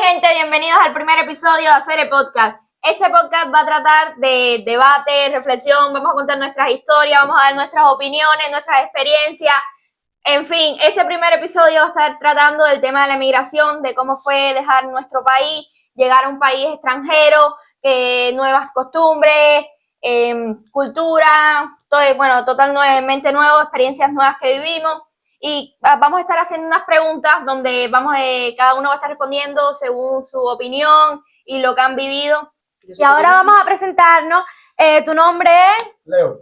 gente, bienvenidos al primer episodio de Hacer el Podcast. Este podcast va a tratar de debate, reflexión, vamos a contar nuestras historias, vamos a dar nuestras opiniones, nuestras experiencias. En fin, este primer episodio va a estar tratando del tema de la migración, de cómo fue dejar nuestro país, llegar a un país extranjero, nuevas costumbres, cultura, totalmente nuevo, experiencias nuevas que vivimos. Y vamos a estar haciendo unas preguntas donde cada uno va a estar respondiendo según su opinión y lo que han vivido. Y ahora vamos a presentarnos. Tu nombre es Leo.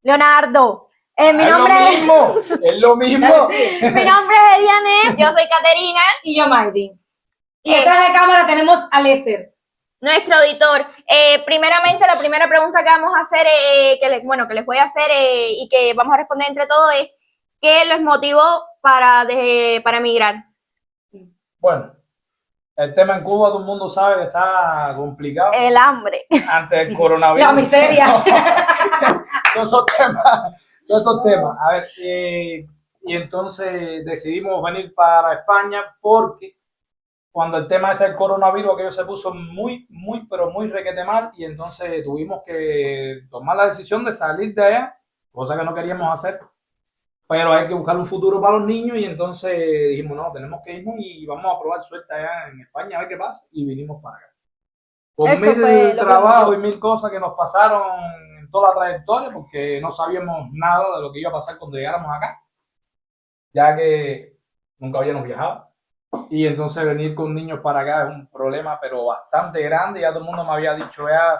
Leonardo. Mi nombre es lo mismo. Mi nombre es Ediane. Yo soy Caterina. Y yo, Maydi. Y detrás de cámara tenemos a Lester, nuestro editor. Primeramente, la primera pregunta que vamos a hacer, que les voy a hacer y que vamos a responder entre todos es: ¿qué los motivó para emigrar? Bueno, el tema en Cuba todo el mundo sabe que está complicado. El hambre. Antes del coronavirus. la miseria. Todos esos temas. A ver, y entonces decidimos venir para España porque cuando el tema del coronavirus, aquello se puso muy requete mal, y entonces tuvimos que tomar la decisión de salir de allá, cosa que no queríamos hacer. Pero hay que buscar un futuro para los niños, y entonces dijimos, no, tenemos que irnos y vamos a probar suerte allá en España, a ver qué pasa, y vinimos para acá. Con mil trabajo y mil cosas que nos pasaron en toda la trayectoria, porque no sabíamos nada de lo que iba a pasar cuando llegáramos acá, ya que nunca habíamos viajado. Y entonces venir con niños para acá es un problema, pero bastante grande. Ya todo el mundo me había dicho ya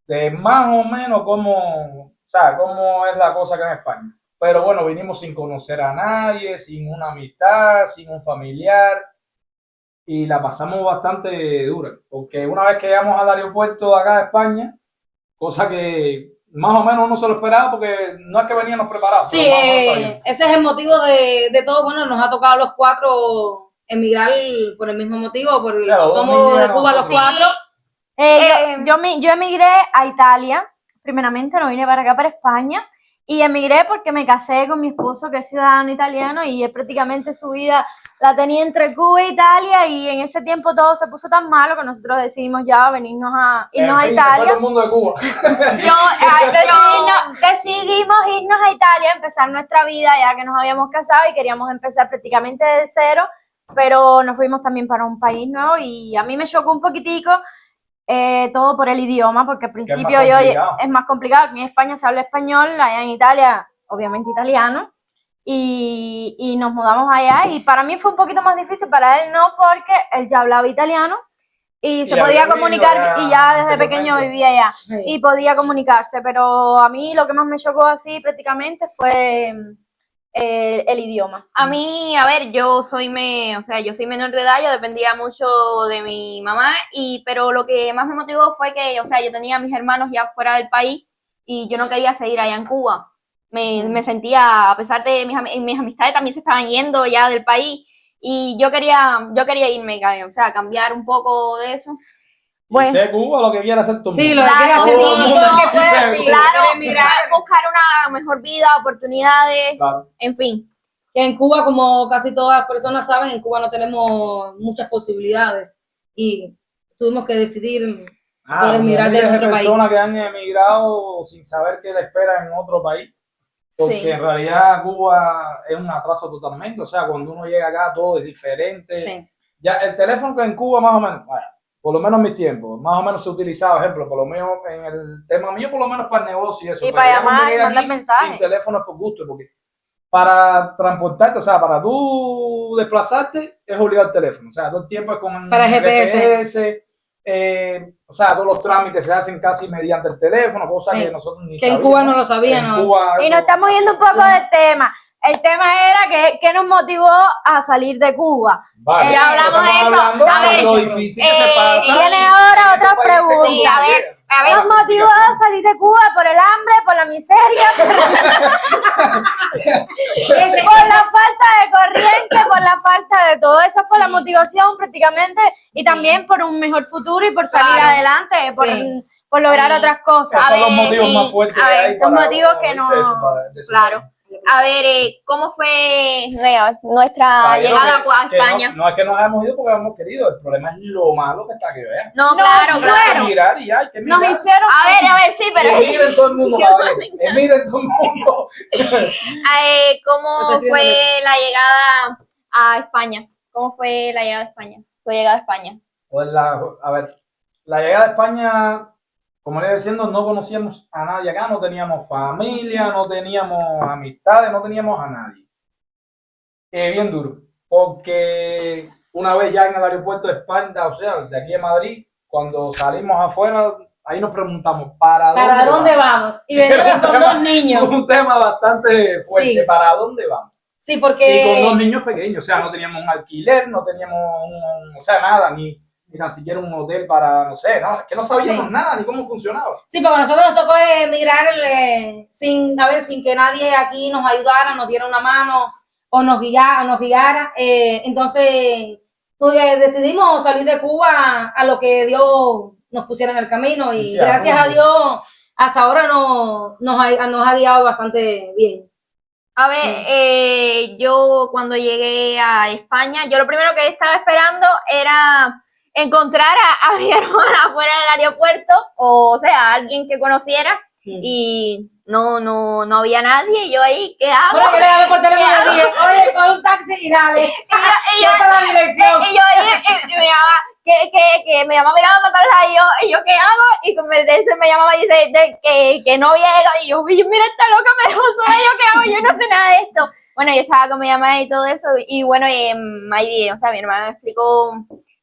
de más o menos cómo es la cosa acá en España. Pero bueno, vinimos sin conocer a nadie, sin una amistad, sin un familiar, y la pasamos bastante dura, porque una vez que llegamos al aeropuerto de acá de España, cosa que más o menos uno se lo esperaba, porque no es que veníamos preparados. Sí, ese es el motivo de todo. Bueno, nos ha tocado a los cuatro emigrar por el mismo motivo, porque claro, somos de Cuba los cuatro. Yo emigré a Italia, primeramente, no vine para acá, para España. Y emigré porque me casé con mi esposo, que es ciudadano italiano, y él prácticamente su vida la tenía entre Cuba e Italia, y en ese tiempo todo se puso tan malo que nosotros decidimos ya irnos a Italia. Se fue el mundo de Cuba. Decidimos irnos a Italia, empezar nuestra vida, ya que nos habíamos casado y queríamos empezar prácticamente de cero, pero nos fuimos también para un país nuevo, y a mí me chocó un poquitico. Todo por el idioma, porque al principio es más complicado. Aquí en España se habla español, allá en Italia obviamente italiano, y nos mudamos allá, y para mí fue un poquito más difícil, para él no, porque él ya hablaba italiano y se podía comunicar, y ya desde pequeño vivía allá, y podía comunicarse, pero a mí lo que más me chocó así prácticamente fue el idioma. A mí, yo soy menor de edad, yo dependía mucho de mi mamá, pero lo que más me motivó fue que, yo tenía a mis hermanos ya fuera del país y yo no quería seguir allá en Cuba. Me sentía, a pesar de mis amistades también se estaban yendo ya del país, y yo quería irme, cambiar un poco de eso. Bueno, sé Cuba lo que quiera hacer tú. Sí, lo que quiera hacer buscar una mejor vida, oportunidades, claro. En fin. Que en Cuba, como casi todas las personas saben, en Cuba no tenemos muchas posibilidades, y tuvimos que decidir emigrar de nuestro país. Hay personas que han emigrado sin saber qué le espera en otro país, porque en realidad Cuba es un atraso totalmente. Cuando uno llega acá todo es diferente. Sí. Ya el teléfono que en Cuba más o menos, por lo menos en mis tiempos, más o menos se utilizaba, ejemplo, por lo menos en el tema mío, por lo menos para el negocio y eso. Y para llamar y mandar mensajes. Sin teléfono por gusto, porque para transportarte, para tú desplazarte, es obligado el teléfono. Todo el tiempo es con para GPS. Todos los trámites se hacen casi mediante el teléfono, cosa que nosotros ni sabíamos. En Cuba no lo sabíamos. Y nos estamos yendo un poco del tema. El tema era que nos motivó a salir de Cuba. Vale, ya hablamos de eso. A ver, lo difícil que se pasa. Viene ahora otra pregunta. Sí, a ver. Nos motivó a salir de Cuba por el hambre, por la miseria, por la falta de corriente, por la falta de todo. Esa fue la motivación prácticamente, y también por un mejor futuro y por salir adelante, por lograr otras cosas. Esos son los motivos más fuertes que hay. Los motivos que no. Claro. A ver, ¿cómo fue nuestra Ay, llegada que- a que España? no es que nos hayamos ido porque hemos querido, el problema es lo malo que está que vean. No, No, claro, claro. claro. Mirar y ya, hay que mirar. Nos hicieron. A ver, sí, pero Miren todo el mundo, caballero. Miren todo el mundo. ¿cómo fue la llegada a España? ¿Cómo fue la llegada a España? Tu llegada a España. Pues a ver, la llegada a España, como le iba diciendo, no conocíamos a nadie acá, no teníamos familia, no teníamos amistades, no teníamos a nadie. Bien duro, porque una vez ya en el aeropuerto de España, o sea, de aquí de Madrid, cuando salimos afuera, ahí nos preguntamos, ¿para dónde vamos? Y venimos con dos niños. Un tema bastante fuerte, Sí. ¿para dónde vamos? Sí, Y con dos porque niños pequeños, o sea, no teníamos un alquiler, no teníamos, o sea, nada, ni tan siquiera un hotel para, no sé, no, es que no sabíamos Sí. nada, ni cómo funcionaba. sí, porque a nosotros nos tocó emigrar sin que nadie aquí nos ayudara, nos diera una mano o nos guiara. Entonces, decidimos salir de Cuba a lo que Dios nos pusiera en el camino y Sí, sí, gracias a rumbo. Dios hasta ahora nos ha guiado bastante bien. A ver, yo cuando llegué a España, yo lo primero que estaba esperando era encontrar a mi hermana fuera del aeropuerto, o sea, alguien que conociera, y no había nadie, y yo ahí, ¿qué hago? Bueno, yo le llamé por teléfono y le dije, oye, coge un taxi y dale, Y ya está la dirección. y yo ahí, y me llama, que me llama mirando para atrás, y yo, ¿qué hago? Y me llamaba y dice que no llega, y yo, mira, esta loca me dejó sola, ¿yo qué hago? Yo no sé nada de esto. Bueno, yo estaba con mi mamá y todo eso, y bueno, ahí, o sea, mi hermana me explicó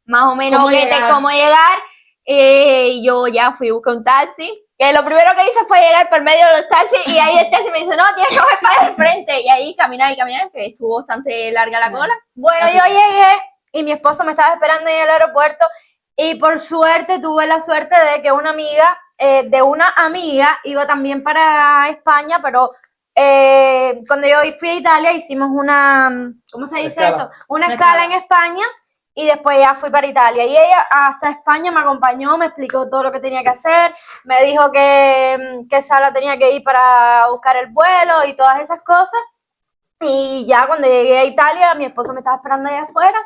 más o menos cómo llegar, y yo ya fui a buscar un taxi, que lo primero que hice fue llegar por medio de los taxis, y ahí el taxi me dice, no, tienes que coger para el frente, y ahí caminar, que estuvo bastante larga la cola. Bueno, yo llegué y mi esposo me estaba esperando en el aeropuerto y por suerte tuve la suerte de que una amiga de una amiga iba también para España, pero cuando yo fui a Italia hicimos una, ¿cómo se dice Escala. eso? Una escala en España y después ya fui para Italia. Y ella hasta España me acompañó, me explicó todo lo que tenía que hacer, me dijo que sala tenía que ir para buscar el vuelo y todas esas cosas. Y ya cuando llegué a Italia, mi esposo me estaba esperando allá afuera,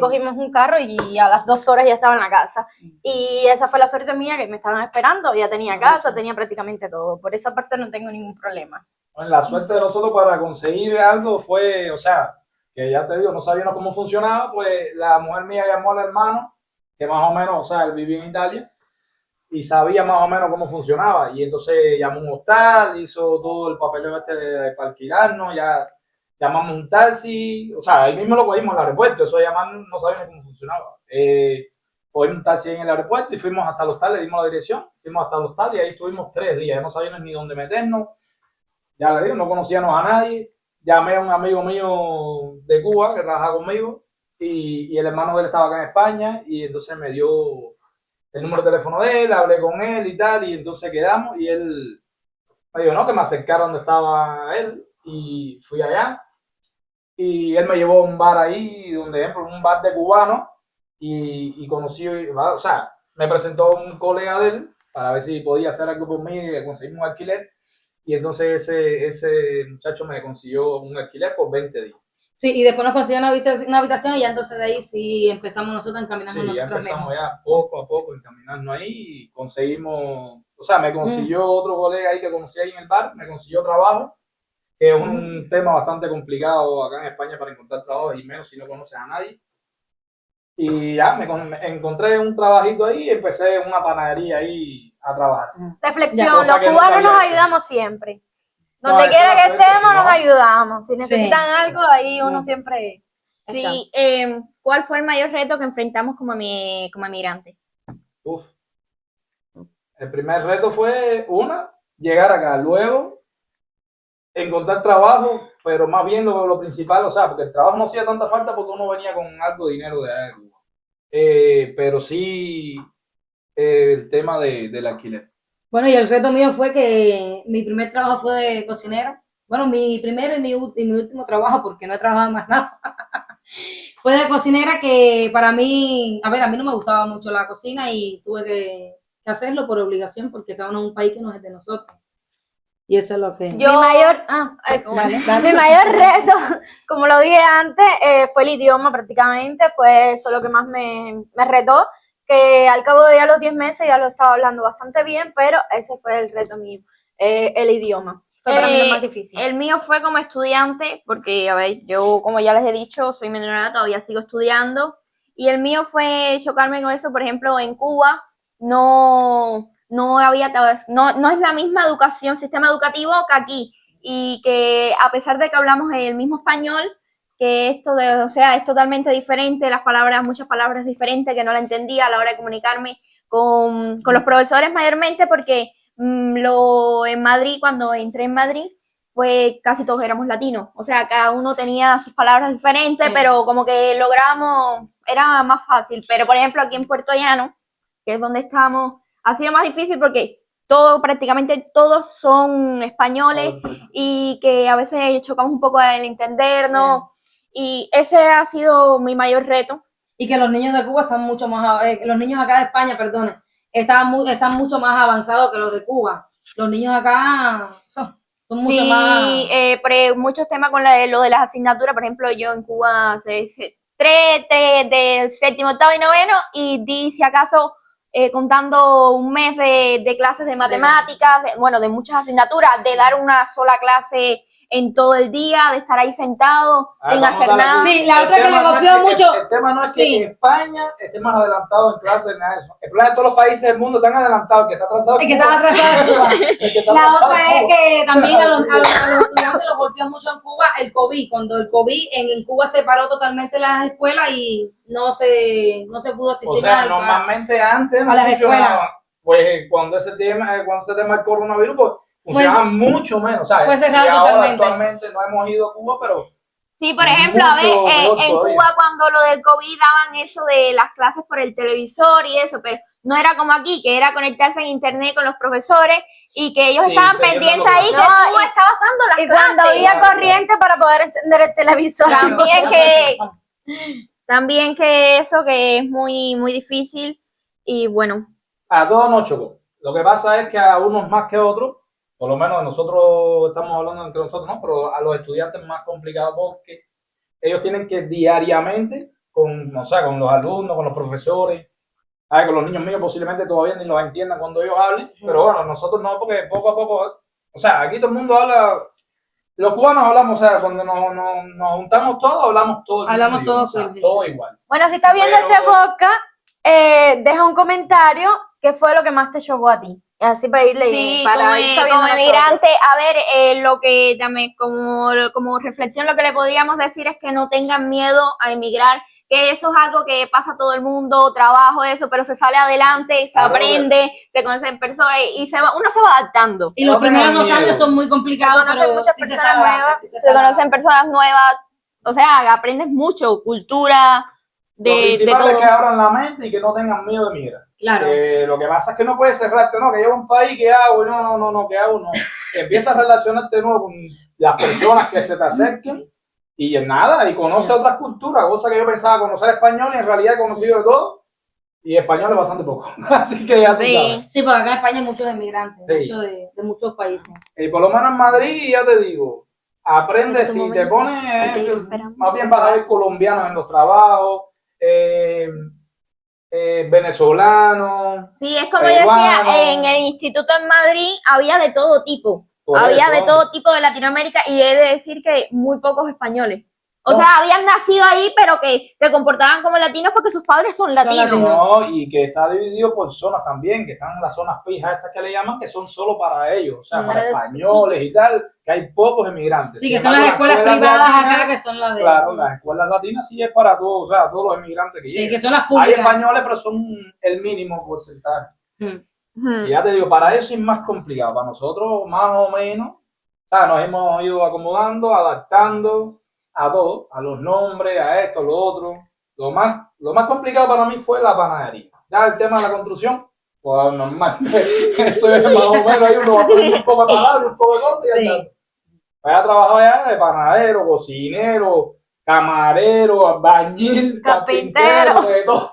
cogimos un carro y a las 2 horas ya estaba en la casa. Y esa fue la suerte mía, que me estaban esperando, ya tenía casa, tenía prácticamente todo. Por esa parte no tengo ningún problema. Bueno, la suerte de nosotros para conseguir algo fue, o sea, que ya te digo, no sabíamos cómo funcionaba, pues la mujer mía llamó al hermano, que más o menos, o sea, él vivía en Italia, y sabía más o menos cómo funcionaba. Y entonces llamó un hostal, hizo todo el papeleo para alquilarnos, ya llamamos un taxi, o sea, ahí mismo lo cogimos en el aeropuerto, eso llamar no sabíamos cómo funcionaba. Cogimos un taxi en el aeropuerto y fuimos hasta el hostal, le dimos la dirección, fuimos hasta el hostal y ahí estuvimos 3 días, no sabíamos ni dónde meternos, ya le digo, no conocíamos a nadie. Llamé a un amigo mío de Cuba que trabaja conmigo y el hermano de él estaba acá en España y entonces me dio el número de teléfono de él, hablé con él y tal, y entonces quedamos y él me dijo, no, que me acercara donde estaba él y fui allá y él me llevó a un bar ahí, un bar de cubanos y conocí, o sea, me presentó un colega de él para ver si podía hacer algo por mí y conseguirme un alquiler y entonces ese muchacho me consiguió un alquiler por 20 días. Sí, y después nos consiguió una habitación y ya entonces de ahí sí empezamos nosotros a encaminarnos Sí, ya nosotros empezamos mismos. ya poco a poco a encaminarnos ahí y conseguimos, o sea, me consiguió otro colega ahí que conocí ahí en el bar, me consiguió trabajo, que es un tema bastante complicado acá en España para encontrar trabajo y menos si no conoces a nadie. Y ya me encontré un trabajito ahí y empecé una panadería ahí a trabajar. Reflexión, Ya, cosa los que nunca cubanos había nos hecho. ayudamos siempre. No, Donde esa quiera es la que suerte, estemos, si no- nos ayudamos. Si necesitan algo, ahí uno siempre está. Sí, ¿cuál fue el mayor reto que enfrentamos como emigrante? Uf. El primer reto fue, llegar acá, luego encontrar trabajo, pero más bien lo principal, o sea, porque el trabajo no hacía tanta falta porque uno venía con algo de dinero de allá de Cuba. Pero sí el tema del alquiler. Bueno, y el reto mío fue que mi primer trabajo fue de cocinera. Bueno, mi primero y mi último trabajo, porque no he trabajado más nada. Fue de cocinera que para mí, a mí no me gustaba mucho la cocina y tuve que hacerlo por obligación porque estábamos en un país que no es de nosotros. Y eso es lo que... Yo- Mi mayor, Dale, dale. mi mayor reto, como lo dije antes, fue el idioma prácticamente, fue eso lo que más me retó, que al cabo de ya los 10 meses ya lo estaba hablando bastante bien, pero ese fue el reto mío, el idioma. Fue para mí lo más difícil. El mío fue como estudiante, porque, a ver, yo, como ya les he dicho, soy menor de edad, todavía sigo estudiando. Y el mío fue chocarme con eso, por ejemplo, en Cuba no había, no es la misma educación, sistema educativo que aquí. Y que a pesar de que hablamos el mismo español, que o sea, es totalmente diferente, muchas palabras diferentes que no la entendía a la hora de comunicarme con los profesores mayormente, porque en Madrid, cuando entré en Madrid, pues casi todos éramos latinos. O sea, cada uno tenía sus palabras diferentes, Sí. pero como que lográbamos, era más fácil. Pero, por ejemplo, aquí en Puerto Llano, que es donde estamos, ha sido más difícil porque prácticamente todos son españoles y que a veces chocamos un poco el entendernos. Y ese ha sido mi mayor reto. Y que los niños de Cuba están mucho más, los niños acá de España, perdone, están mucho más avanzados que los de Cuba. Los niños acá son mucho más... Muchos temas con lo de las asignaturas. Por ejemplo, yo en Cuba tres del séptimo, octavo y noveno, y di, si acaso, contando un mes de clases de matemáticas, de muchas asignaturas, de dar una sola clase en todo el día, de estar ahí sentado sin hacer nada. Sí, la otra que me golpeó mucho... El tema no es Sí. que España esté más adelantado en clases, nada de eso. El problema es que todos los países del mundo están adelantados, el que está atrasado El que está atrasado es Cuba. El que está La atrasado otra es es Cuba. que también a los estudiantes los golpeó mucho en Cuba el COVID. Cuando el COVID en Cuba se paró totalmente las escuelas y no se pudo asistir O sea, al- normalmente antes no a las funcionaba. escuelas. Pues cuando ese tema del coronavirus, pues funcionaba mucho menos, ¿sabes? Fue cerrado y ahora totalmente. actualmente no hemos ido a Cuba, pero Sí, por ejemplo, a ver, mucho peor en todavía. Cuba cuando lo del COVID daban eso de las clases por el televisor y eso, pero no era como aquí, que era conectarse en internet con los profesores y que ellos Sí, estaban seguir pendientes dando ahí, que clases. tú estabas dando las Y clases. cuando había corriente para poder encender el televisor. También que eso que es muy, muy difícil y bueno, A todos nos chocó. Lo que pasa es que a unos más que a otros, por lo menos nosotros estamos hablando entre nosotros, ¿no? Pero a los estudiantes más complicado porque ellos tienen que diariamente con los alumnos, con los profesores, con los niños míos posiblemente todavía ni los entiendan cuando ellos hablen, pero bueno, nosotros no, porque poco a poco, o sea, aquí todo el mundo habla, los cubanos hablamos, o sea, cuando nos juntamos todos, hablamos todo el Hablamos mismo todos, idioma, o sea, sí. todo igual. Bueno, si estás viendo Pero- este podcast, deja un comentario qué fue lo que más te chocó a ti. Y así para irle sí, para ir sabiendo como nosotros. inmigrante, a ver, lo que también como reflexión lo que le podríamos decir es que no tengan miedo a emigrar, que eso es algo que pasa a todo el mundo, trabajo, eso, pero se sale adelante, se Claro, aprende, se conocen personas y uno se va adaptando. Y los No tengan primeros 2 miedo. años son muy complicados, Se conocen pero muchas sí se personas sabe, nuevas, sí Se sabe. conocen personas nuevas, o sea, aprendes mucho, cultura, Lo de principal todo. es que abran la mente y que no tengan miedo de migrar. Claro. Lo que pasa es que no puedes cerrarte, ¿no? Que llevo un país, ¿qué hago? No, ¿qué hago? No. Empieza a relacionarte de nuevo con las personas que se te acerquen y nada, y conoce otras culturas, cosa que yo pensaba conocer español y en realidad he conocido de todo y español es bastante poco. Así que ya tú Sí. sabes. Sí, porque acá en España hay muchos emigrantes, Sí. muchos de muchos países. Y por lo menos en Madrid, ya te digo, aprende, En este si momento, te pones, hay que ir esperando más bien que vas se a vaya. ver colombianos en los trabajos, venezolanos. Sí, es como yo peruanos. decía, en el instituto en Madrid había de todo tipo. Por Había eso, de todo tipo de Latinoamérica y he de decir que muy pocos españoles. O No. sea, habían nacido ahí, pero que se comportaban como latinos porque sus padres son latinos. latinos. No, y que está dividido por zonas también, que están las zonas fijas estas que le llaman, que son solo para ellos, o sea, para Para los españoles y tal, que hay pocos emigrantes. Sí, Sin que son embargo, las escuelas escuelas privadas latinas, acá, que son las de... Claro, las escuelas latinas sí es para todos, o sea, todos los emigrantes que Sí, llegan. que son las Hay públicas. españoles, pero son el mínimo porcentaje. Ujú. Y ya te digo, para eso es más complicado. Para nosotros, más o menos, o sea, nos hemos ido acomodando, adaptando a todo, a los nombres, a esto, a lo otro. Lo más complicado para mí fue la panadería. Ya el tema de la construcción, pues normal. Eso es más o menos, ahí uno va poniendo un poco de palabras, un poco de cosas y Sí. ya está. He trabajado ya de panadero, cocinero, camarero, albañil, Carpintero. carpintero, de todo.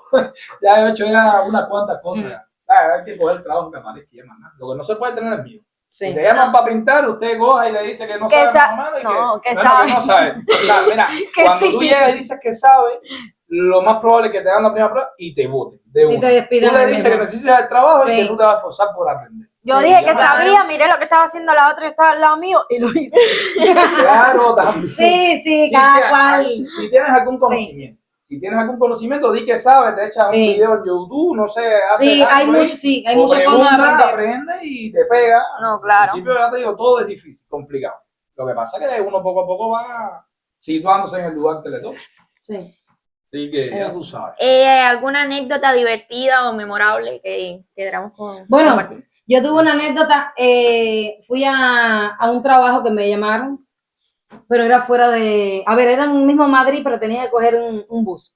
Ya he hecho ya unas cuantas cosas. Ya. Hay que coger trabajo que aparezca y más nada. Lo que no se puede tener es miedo. Sí. Si te llaman para pintar, usted coja y le dice que no Que sabe sa- más o menos. Y no, que no, sabe. que no sabe. O sea, mira, Que cuando sí. tú llegas y dices que sabe, lo más probable es que te hagan la primera prueba y te voten. De Y una. te despidan Tú le ahí dices que mismo. necesitas el trabajo y Sí. que tú te vas a esforzar por aprender. Yo Sí, dije ya que no- sabía, miré lo que estaba haciendo la otra que estaba al lado mío y lo hice. Claro, también. Sí, sí, Sí, cada sí, cual. si tienes algún conocimiento. Si tienes algún conocimiento, di que sabes, te echas un Sí. video en YouTube, no sé, haces Sí, hay algo ahí, mucho, sí, hay o muchas formas de preguntas, aprender. aprendes y te pega. No, claro. Al principio, ya te digo, todo es difícil, complicado. Lo que pasa es que uno poco a poco va situándose en el lugar que le toca. Sí. Así que ya tú sabes. ¿Alguna anécdota divertida o memorable que queramos Bueno, compartir? yo tuve una anécdota, fui a un trabajo que me llamaron, pero era fuera de, a ver, era en el mismo Madrid, pero tenía que coger un bus.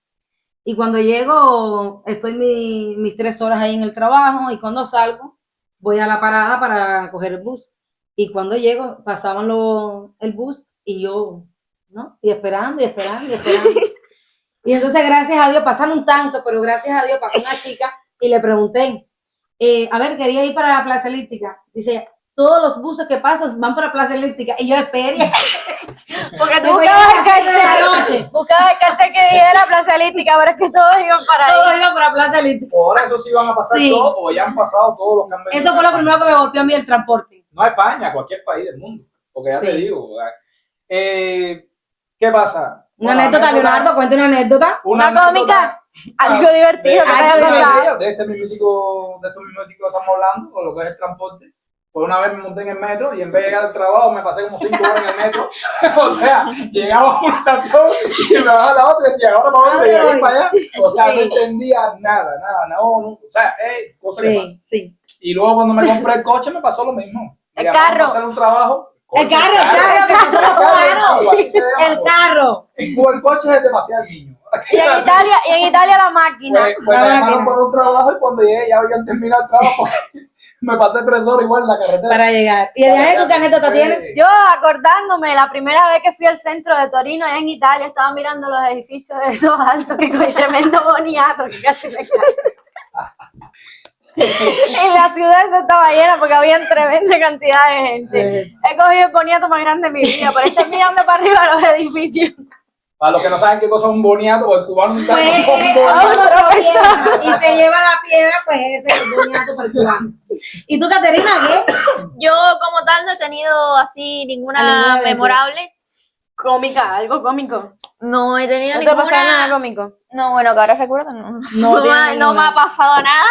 Y cuando llego, estoy mis 3 horas ahí en el trabajo y cuando salgo, voy a la parada para coger el bus. Y cuando llego, pasaban el bus y yo, ¿no? Y esperando, y esperando, y esperando. Y entonces, gracias a Dios, pasaron tanto, pero gracias a Dios pasó una chica y le pregunté, a ver, quería ir para la Plaza Elíptica. Dice, todos los buses que pasan van para Plaza Elíptica. Y yo esperé. Porque tú Me voy a buscabas las el 7 de la cartel, noche. buscabas el cartel que dijera Plaza Elíptica, pero es que todos iban para ahí. Todos iban para Plaza Elíptica. Por eso sí van a pasar Sí. todos, o ya han pasado todos los cambios. Eso fue lo primero que me golpeó a mí el transporte. No España, cualquier país del mundo. Porque ya Sí. te digo. ¿Qué pasa? Una Bueno, anécdota, Leonardo, cuenta una anécdota. Una anécdota cómica, algo divertido que te haya pasado. de estos mismíticos que estamos hablando, con lo que es el transporte. Pues una vez me monté en el metro y en vez de llegar al trabajo me pasé como 5 horas en el metro. O sea, llegaba a una estación y me bajaba a la otra y decía, ahora para dónde voy a ir para allá. O sea, no entendía nada, no. O sea, cosa que pasa. Sí. Y luego cuando me compré el coche me pasó lo mismo. Me El llamaron carro. para hacer un trabajo. El carro, que pasó los cubanos. El carro. En Cuba el coche es demasiado niño. Y en Italia la máquina. Pues La me máquina. llamaron por un trabajo y cuando llegué ya habían terminado el trabajo. Me pasé 3 horas igual en la carretera. Para llegar. ¿Y de ¿tú qué anécdota tienes? Yo acordándome, la primera vez que fui al centro de Torino, allá en Italia, estaba mirando los edificios de esos altos, que con tremendo boniato, que casi me cae. Y la ciudad esa estaba llena porque había tremenda cantidad de gente. He cogido el boniato más grande de mi vida, por estar mirando para arriba los edificios. Para los que no saben qué cosa es un boniato, o el cubano un Pues, son uno boniatos. tropieza y se lleva la piedra, pues ese es el boniato para el cubano. ¿Y tú, Caterina, qué? Yo como tal no he tenido así Ninguna ninguna de- memorable. Cómica, algo cómico. No he tenido ¿No te pasa nada ninguna. cómico? No, bueno, que ahora recuerdo, no. No tiene No me ninguna. ha pasado nada.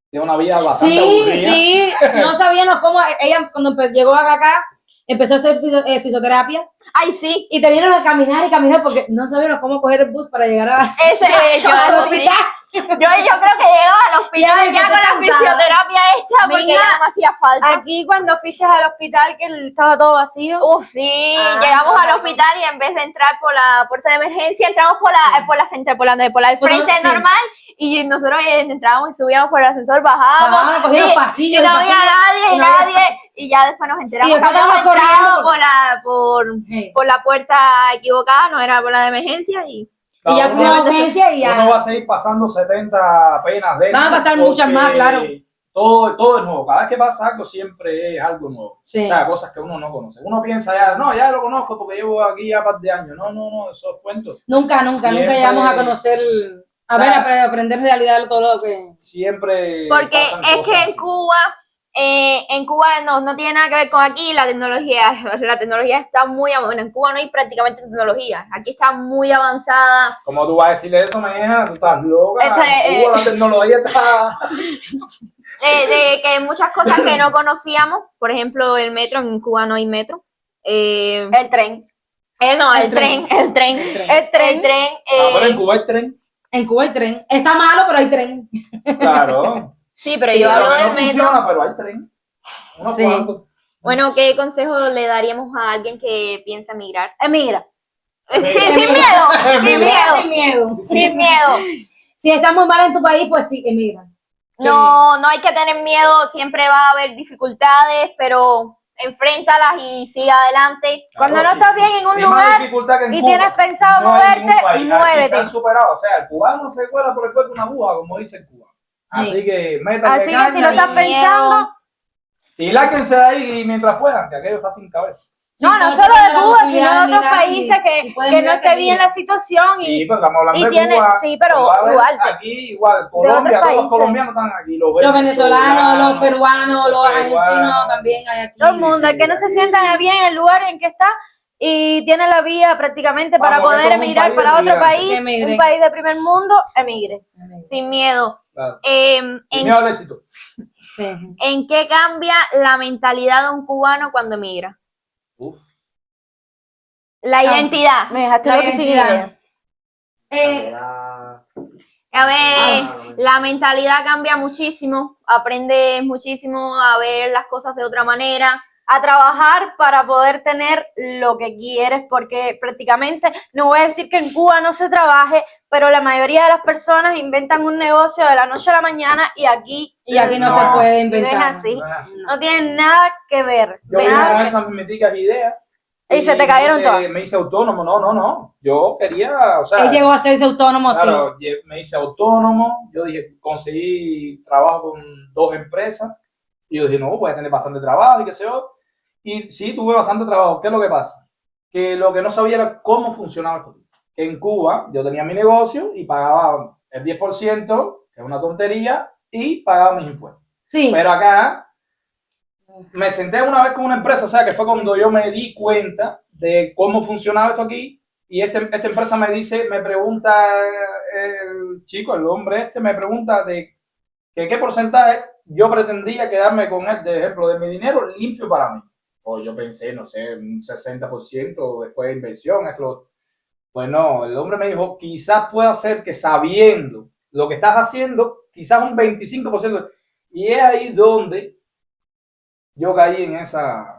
Tiene una vida bastante Sí, aburrida. sí, no sabíamos cómo, ella cuando llegó acá, empezó a hacer fisioterapia Ay, sí. y teníamos que caminar y caminar porque no sabíamos cómo coger el bus para llegar a... Yo, al eso sí. hospital. Yo creo que llegaba al hospital Ya, ya con la cansada. fisioterapia hecha porque Mira, ya no me hacía falta. Aquí cuando fuiste al hospital que estaba todo vacío. Uf, sí, Ah, llegamos al claro. hospital y en vez de entrar por la puerta de emergencia, entramos por la central, por la del frente sí. normal y nosotros entrábamos y subíamos por el ascensor, bajábamos Bajábamos, cogíamos y, pasillos, y no el había pasillo, nadie, y no había- y ya después nos enteramos Y que después habíamos estábamos entrado corriendo Sí. por la puerta equivocada, no era por la de emergencia y Y ya Uno- fuimos a urgencia y Uno va a ya. seguir pasando 70 penas de Van a esas pasar muchas más, porque claro. Todo es nuevo. Cada vez que pasa algo siempre es algo nuevo. Sí. O sea, cosas que uno no conoce. Uno piensa ya, no, ya lo conozco porque llevo aquí ya un par de años. No, esos cuentos. Nunca Siempre- llegamos a conocer, a ver, a aprender en realidad todo lo que... Siempre porque pasan es cosas que así. en Cuba no tiene nada que ver con aquí, la tecnología está muy avanzada. En Cuba no hay prácticamente tecnología, aquí está muy avanzada. ¿Cómo tú vas a decirle eso, mañana? Tú estás loca. Este, En Cuba la tecnología está... De que muchas cosas que no conocíamos, por ejemplo, el metro, en Cuba no hay metro. El tren. No, El el tren. El tren. Pero en Cuba hay tren. En Cuba hay tren. Está malo, pero hay tren. Claro. Sí, pero Sí, yo O sea, hablo que del no metro. funciona, pero hay tren. Unos Sí. cuantos. Bueno, ¿qué consejo le daríamos a alguien que piensa emigrar? Emigra. Sin Emigra. miedo, sin Emigra. miedo, Sin miedo. sin miedo. Si estás muy mal en tu país, pues sí, emigra. No hay que tener miedo, siempre va a haber dificultades, pero enfréntalas y sigue adelante. Cuando no sí. estás bien en un Sí, más lugar dificultad que en y Cuba. tienes pensado No hay ningún moverte, país. Aquí muévete. se han superado. O sea, el cubano se cuela por el cuerpo de una aguja, como dice el cubano. Así que métanle Así que si lo caña estás y pensando, y lárguense de ahí mientras puedan, que aquello está sin cabeza. Sí, no todos solo tienen de la Cuba, posibilidad sino de otros mirar países y pueden que no mirar esté bien también. la situación Sí, pero estamos hablando y de tiene, Cuba. sí, pero Cuando va a haber igual, aquí, igual, otros Colombia, todos los países. colombianos están aquí. Los venezolanos, los peruanos, los argentinos peruanos. también hay aquí. todo el Sí, mundo, sí, el que no se aquí. sienta bien en el lugar en que está y tiene la vía prácticamente para Vamos, que poder esto es un emigrar país de para otro inmigrantes. país, Que emigre. un país de primer mundo, emigre. sin miedo. Claro. Em, Sin ¿en, miedo al éxito. Sí. en qué cambia la mentalidad de un cubano cuando emigra? Uf. La identidad. Me dejaste La loco sin identidad. idea. A ver, la mentalidad cambia muchísimo, aprendes muchísimo a ver las cosas de otra manera. A trabajar para poder tener lo que quieres, porque prácticamente, no voy a decir que en Cuba no se trabaje, pero la mayoría de las personas inventan un negocio de la noche a la mañana y aquí no se puede no inventar. es así, No es así. no tiene nada que ver. Yo vine nada con que- esas mimeticas ideas. Y se te cayeron todas. Me hice autónomo. No. Yo quería, o sea, Él llegó a hacerse autónomo, sí. claro, me hice autónomo. Yo dije, conseguí trabajo con 2 empresas. Y yo dije, no, voy a tener bastante trabajo y qué sé yo. Y sí, tuve bastante trabajo. ¿Qué es lo que pasa? Que lo que no sabía era cómo funcionaba esto. En Cuba yo tenía mi negocio y pagaba el 10%, que es una tontería, y pagaba mis impuestos. Sí. Pero acá me senté una vez con una empresa, o sea, que fue cuando yo me di cuenta de cómo funcionaba esto aquí. Y esta empresa me pregunta, el hombre me pregunta de que qué porcentaje yo pretendía quedarme con él, de ejemplo, de mi dinero limpio para mí. O yo pensé, no sé, un 60% después de inversión. Pues no, el hombre me dijo, quizás pueda ser que sabiendo lo que estás haciendo, quizás un 25%. Y es ahí donde yo caí en esa.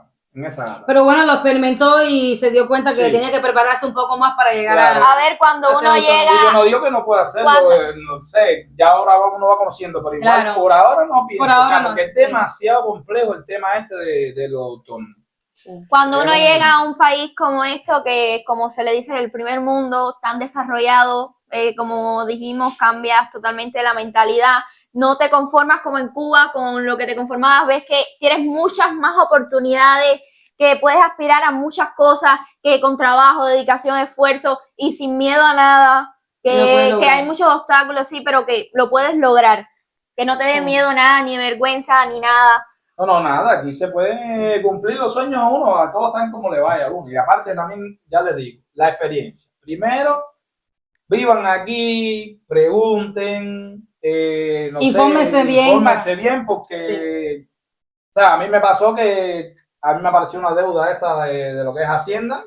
Pero bueno, lo experimentó y se dio cuenta que Sí. tenía que prepararse un poco más para llegar Claro. A ver, cuando Hacer uno autónomo. Sí, yo llega, no digo que no pueda hacerlo, Cuando- no sé, ya ahora uno va conociendo, pero igual Claro. por ahora no pienso, Por ahora o sea, no, porque es sí. demasiado complejo el tema de los autónomos. cuando uno Pero- llega a un país como esto, que como se le dice, el primer mundo, tan desarrollado, como dijimos, cambias totalmente la mentalidad. No te conformas como en Cuba con lo que te conformabas, ves que tienes muchas más oportunidades, que puedes aspirar a muchas cosas, que con trabajo, dedicación, esfuerzo y sin miedo a nada, Lo puedes que lograr. hay muchos obstáculos, sí, pero que lo puedes lograr, que no te dé Sí. miedo nada, ni vergüenza, ni nada. No, nada, aquí se pueden cumplir los sueños a uno, a todos están como le vaya a uno. Y aparte también, ya les digo, la experiencia. Primero, vivan aquí, pregunten, no Infórmense sé, bien infórmense bien porque, Sí. o sea, a mí me pasó que a mí me apareció una deuda esta de lo que es Hacienda,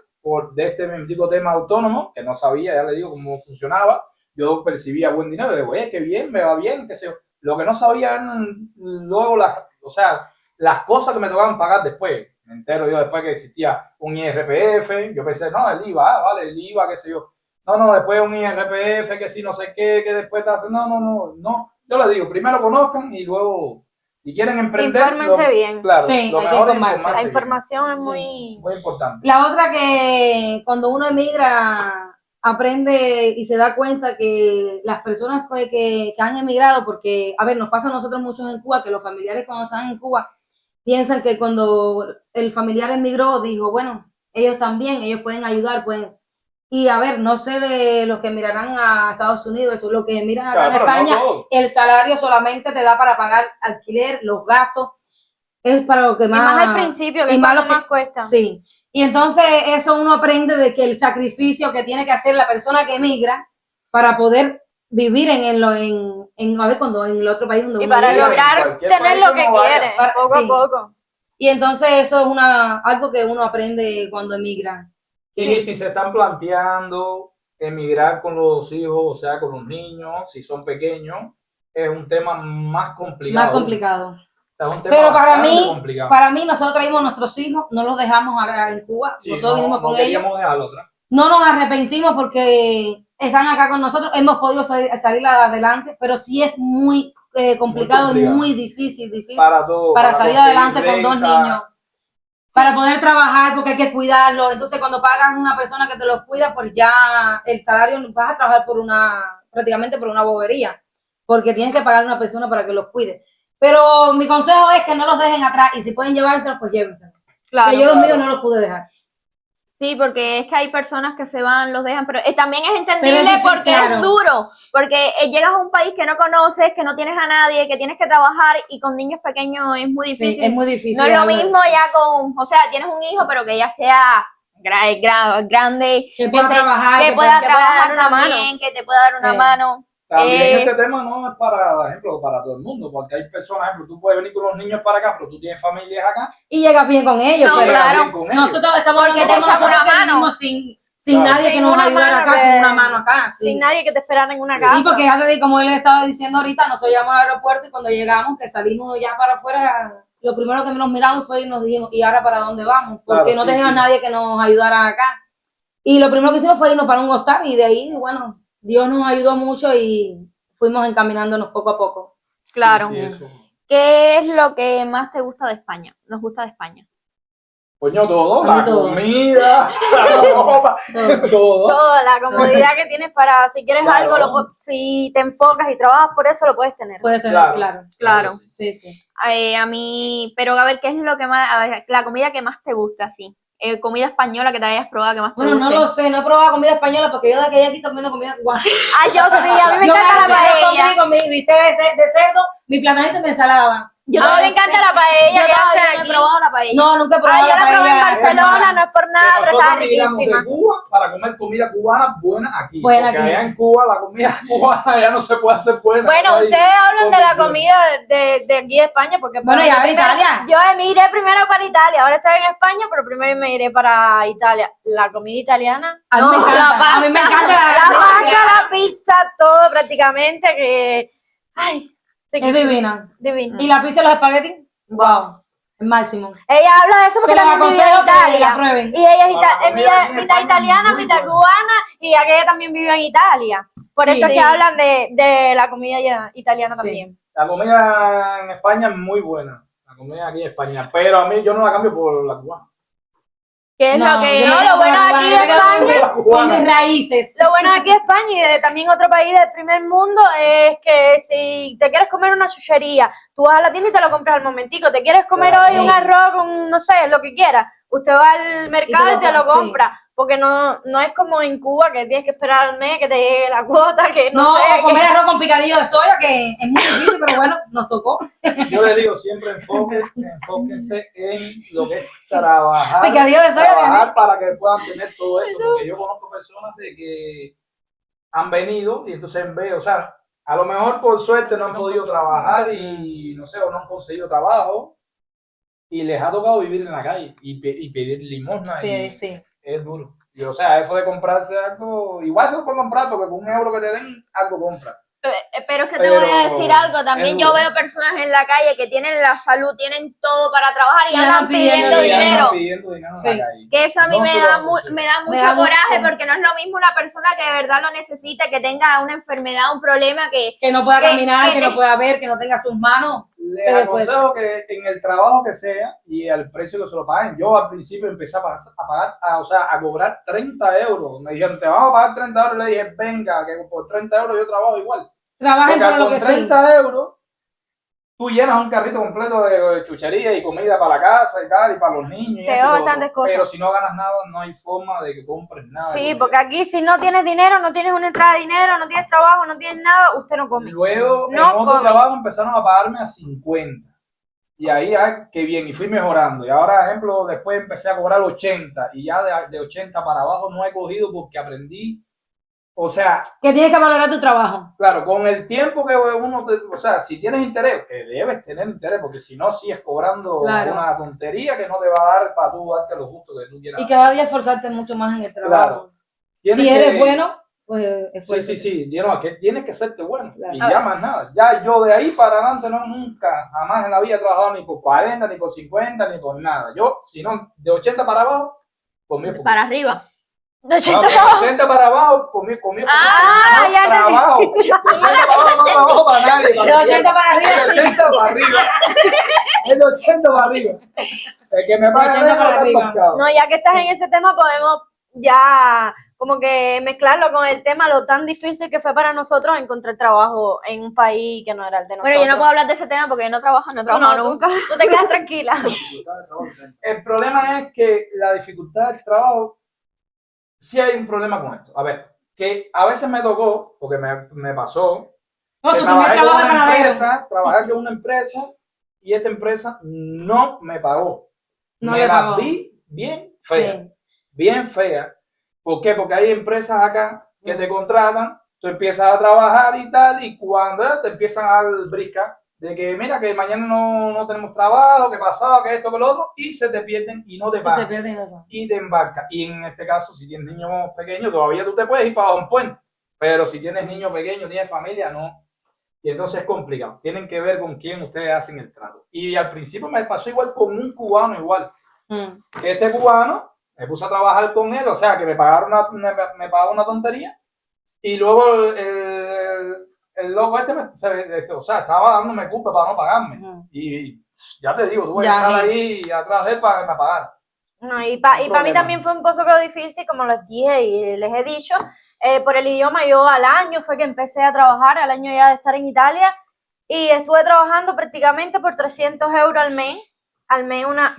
de este mítico tema autónomo, que no sabía, ya le digo, cómo funcionaba. Yo percibía buen dinero, y digo, oye, qué bien, me va bien, qué sé yo. Lo que no sabía eran luego las cosas que me tocaban pagar después. Me entero yo después que existía un IRPF, yo pensé, no, el IVA, vale, el IVA, qué sé yo. No, después un IRPF, que sí, no sé qué, que después te hacen, no. Yo les digo, primero conozcan y luego, si quieren emprender, Infórmense bien. claro, Sí, lo hay que mejor es informarse. La informarse bien. información es Sí. muy Importante. La otra que cuando uno emigra aprende y se da cuenta que las personas que han emigrado, porque, a ver, nos pasa a nosotros muchos en Cuba, que los familiares cuando están en Cuba piensan que cuando el familiar emigró, dijo, bueno, ellos también, ellos pueden ayudar, pueden... Y a ver, no sé de los que emigrarán a Estados Unidos, eso, los que emiran acá Claro, en pero no España, todo. el salario solamente te da para pagar alquiler, los gastos, es para lo que y más... más al principio, que y es más cuando lo que- más cuesta. Sí, y entonces eso uno aprende de que el sacrificio que tiene que hacer la persona que emigra para poder vivir a ver, cuando en el otro país donde Y uno para Sí, llega. en lograr cualquier tener país lo que que uno vaya. quiere, Para- poco sí. a poco. Y entonces eso es algo que uno aprende cuando emigra. Y si se están planteando emigrar con los hijos, o sea, con los niños, si son pequeños, es un tema más complicado. Más complicado. O sea, es un tema Pero bastante complicado. para mí, nosotros traímos nuestros hijos, no los dejamos en Cuba, Sí, nosotros vinimos con no ellos. queríamos dejarlo atrás. No nos arrepentimos porque están acá con nosotros, hemos podido salir adelante, pero sí es muy complicado, Muy complicado. muy difícil Para todo. para salir conseguir adelante con dos renta. niños, para poder trabajar porque hay que cuidarlos. Entonces cuando pagan una persona que te los cuida, pues ya el salario vas a trabajar prácticamente por una bobería. porque tienes que pagar a una persona para que los cuide. Pero mi consejo es que no los dejen atrás y si pueden llevárselos, pues llévenselos. Claro. Que yo los míos no los pude dejar. Sí, porque es que hay personas que se van, los dejan, pero también es entendible Pero es difícil, porque claro. es duro, porque llegas a un país que no conoces, que no tienes a nadie, que tienes que trabajar y con niños pequeños es muy difícil. Sí, es muy difícil. No es lo algo de mismo eso. ya con, o sea, tienes un hijo, pero que ya sea grande, Que pueda se- trabajar, que que pueda pueda trabajar dar una también, mano. que te pueda dar una Sí. mano. También este tema no es para, por ejemplo, para todo el mundo, porque hay personas, por ejemplo, tú puedes venir con los niños para acá, pero tú tienes familias acá, Y llegas bien con ellos. No, pero llegas claro. bien con ellos. nosotros estamos Porque hablando te de echan nosotros una que mano. vivimos sin Claro. nadie que Sin nos una ayudara mano acá, de- sin una mano acá. Sí. Sin nadie que te esperara en una Sí, casa. Sí, porque ya te digo, como él estaba diciendo ahorita, nosotros llegamos al aeropuerto y cuando llegamos, que salimos ya para afuera, lo primero que nos miramos fue y nos dijimos, ¿y ahora para dónde vamos? Porque Claro, no sí, teníamos sí. nadie que nos ayudara acá. Y lo primero que hicimos fue irnos para un hostal y de ahí, bueno, Dios nos ayudó mucho y fuimos encaminándonos poco a poco. Claro. Sí, sí, eso. ¿Qué es lo que más te gusta de España? Nos gusta de España. Coño, todo, A mí la todo. comida, la ropa, todo. Toda la comodidad que tienes para, si quieres Claro. algo, si te enfocas y trabajas por eso, lo puedes tener. Puedes tener, Claro. claro. Claro. Sí, sí. A mí, pero a ver, ¿qué es lo que más, a ver, la comida que más te gusta, así? Comida española que te hayas probado que más te Bueno, no guste. lo sé, no he probado comida española porque yo de aquella aquí estoy comiendo comida cubana. Ay, yo sí, a mí me Yo encanta la paella. con mi bistec de cerdo, mi platanito y mi ensalada. Yo A mí me todavía- encanta la paella yo que todavía hacen no he aquí. probado la paella. No, nunca he Ay, probado yo la probé en paella. Barcelona, no es por nada, pero Nosotros estaba migramos riquísima. de Cuba para comer comida cubana buena aquí. Buena porque aquí. allá en Cuba la comida cubana ya no se puede hacer buena. Bueno, Hay ustedes hablan de la condiciones. comida de aquí de España, porque Bueno, yo ya de primero- Italia. Yo emigré primero para Italia, ahora estoy en España, pero primero me iré para Italia. La comida italiana, A mí No, me encanta. la A mí me encanta la pasta, la pizza, todo prácticamente que... Ay, Es divina. divina. ¿Y la pizza y los espaguetis? Wow. El máximo. Ella habla de eso porque Se los también vive en aconsejo que la Italia. prueben. Y ella es, La comida aquí en mitad España es italiana, muy mitad buena. cubana, y aquella también vive en Italia. Por Sí. eso es que hablan de la comida italiana Sí. también. La comida en España es muy buena. La comida aquí en España. Pero a mí yo no la cambio por la cubana. ¿Qué es No, lo que...? yo No, me lo quedo bueno con la aquí cubana, en yo me quedo España- Con la con cubana. mis raíces. Lo bueno de aquí España y de también otro país del primer mundo es que si te quieres comer una chuchería, tú vas a la tienda y te lo compras al momentico. Te quieres comer Claro. hoy un arroz con, no sé, lo que quieras. Usted va al mercado y te lo compra, sí. compra. Porque no es como en Cuba que tienes que esperar al mes que te llegue la cuota, que no, No, sé. o comer arroz con picadillo de soya, que es muy difícil, pero bueno, nos tocó. Yo les digo siempre enfóquense en lo que es trabajar. Picadillo de soya, Trabajar para que puedan tener todo esto. Porque yo conozco personas de que han venido y entonces en vez, o sea, a lo mejor por suerte no han podido trabajar y no sé, o no han conseguido trabajo y les ha tocado vivir en la calle y pedir limosna. Y Sí. es duro. Y, o sea, eso de comprarse algo, igual se lo puede comprar porque con €1 que te den, algo compras. Pero es que te Pero voy a decir algo, también es yo duro. veo personas en la calle que tienen la salud, tienen todo para trabajar y Y andan andan pidiendo pidiendo Y andan dinero. pidiendo dinero en Sí. la calle. Que eso a mí No me se lo da, aconsejo. me da mucho da mucho. coraje porque no es lo mismo una persona que de verdad lo necesita, que tenga una enfermedad, un problema, que Que no pueda Que- caminar, que que no pueda ver, que no tenga sus manos. Les Se le puede aconsejo que en el trabajo que sea y al precio que se lo paguen. Yo al principio empecé a pagar, a cobrar 30 euros. Me dijeron, te vamos a pagar 30 euros. Le dije, venga, que por 30 euros yo trabajo igual. Trabajen Porque para lo con que sea. 30 euros tú llenas un carrito completo de chuchería y comida para la casa y tal, y para los niños. y Te esto y da lo otro. bastantes cosas. Pero si no ganas nada, no hay forma de que compres nada. de Sí, comida. porque aquí si no tienes dinero, no tienes una entrada de dinero, no tienes trabajo, no tienes nada, usted no come. Luego, No en otro come. trabajo empezaron a pagarme a 50. Y ahí, qué bien, y fui mejorando. Y ahora, ejemplo, después empecé a cobrar 80. Y ya de 80 para abajo no he cogido porque aprendí. O sea, Que tienes que valorar tu trabajo. claro, con el tiempo que uno, o sea, si tienes interés, que debes tener interés, porque si no, sigues cobrando Claro. una tontería que no te va a dar para tú darte lo justo que tú quieras. Y cada día esforzarte mucho más en el trabajo. Tienes Si que- eres bueno, pues Sí, esfuérzate. sí, que tienes que serte bueno. Claro. Y ya más nada. Ya yo de ahí para adelante nunca, jamás en la vida he trabajado ni por 40, ni por 50, ni por nada. Yo, si no, de 80 para abajo, por mí. para arriba. No, No, de 80 para abajo, por mí. Ah, no ya entendí. trabajo. De 80 para abajo no trabajo para nadie. De 80 para arriba, De sí. 80 para arriba. Es de 80 para arriba. El que me paga 80 menos para está arriba. embarcado. No, ya que estás en ese tema, podemos ya como que mezclarlo con el tema, lo tan difícil que fue para nosotros encontrar trabajo en un país que no era el de nosotros. Bueno, yo no puedo hablar de ese tema porque yo no trabajo nunca. Tú te quedas tranquila. El problema es que la dificultad del trabajo, sí hay un problema con esto. A ver, que a veces me tocó, porque me pasó, No, que su primer trabajé con trabajo de una panadero. empresa, trabajé con una empresa y esta empresa no me pagó. No Me le la pagó. vi bien fea. Sí. Bien fea. ¿Por qué? Porque hay empresas acá que te contratan, tú empiezas a trabajar y tal, y cuando te empiezan a dar brisca de que mira que mañana no tenemos trabajo, que pasaba, que esto, que lo otro, y se te pierden y no te Y se pagan. pierde eso. Y te embarca. Y en este caso, si tienes niños pequeños, todavía tú te puedes ir para un puente. Pero si tienes niños pequeños, tienes familia, no. Y entonces es complicado. Tienen que ver con quién ustedes hacen el trato. Y al principio me pasó igual con un cubano igual. Que este cubano, me puse a trabajar con él, o sea, que me pagaron me pagaba una tontería. Y luego el loco o sea, estaba dándome culpa para no pagarme. Y ya te digo, tuve que estar ahí atrás de él para que me pagara. No, y para mí también fue un poco difícil, como les dije y les he dicho, por el idioma. Yo al año fue que empecé a trabajar, al año ya de estar en Italia, y estuve trabajando prácticamente por 300 euros al mes.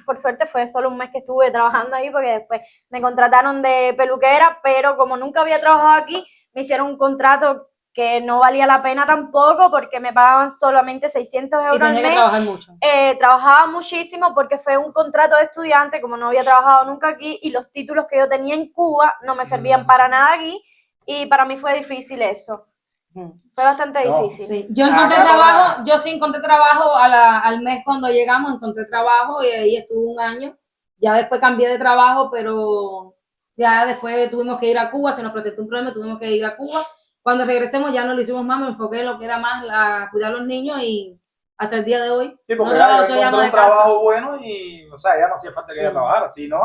Por suerte fue solo un mes que estuve trabajando ahí, porque después me contrataron de peluquera, pero como nunca había trabajado aquí, me hicieron un contrato que no valía la pena tampoco, porque me pagaban solamente 600 euros al Y tenía que mes. trabajar mucho. Trabajaba muchísimo porque fue un contrato de estudiante, como no había trabajado nunca aquí, y los títulos que yo tenía en Cuba no me servían para nada aquí, y para mí fue difícil eso. Fue bastante difícil. Sí. Yo encontré trabajo, yo sí encontré trabajo al mes cuando llegamos, encontré trabajo y ahí estuve un año. Ya después cambié de trabajo, pero ya después tuvimos que ir a Cuba, se nos presentó un problema, tuvimos que ir a Cuba. Cuando regresemos ya no lo hicimos más, me enfoqué en lo que era más cuidar a los niños y hasta el día de hoy. Sí, porque no ya trabajo, yo soy encontré ama de un casa. trabajo bueno y, o sea, ya no hacía falta que ella trabajara. Si no,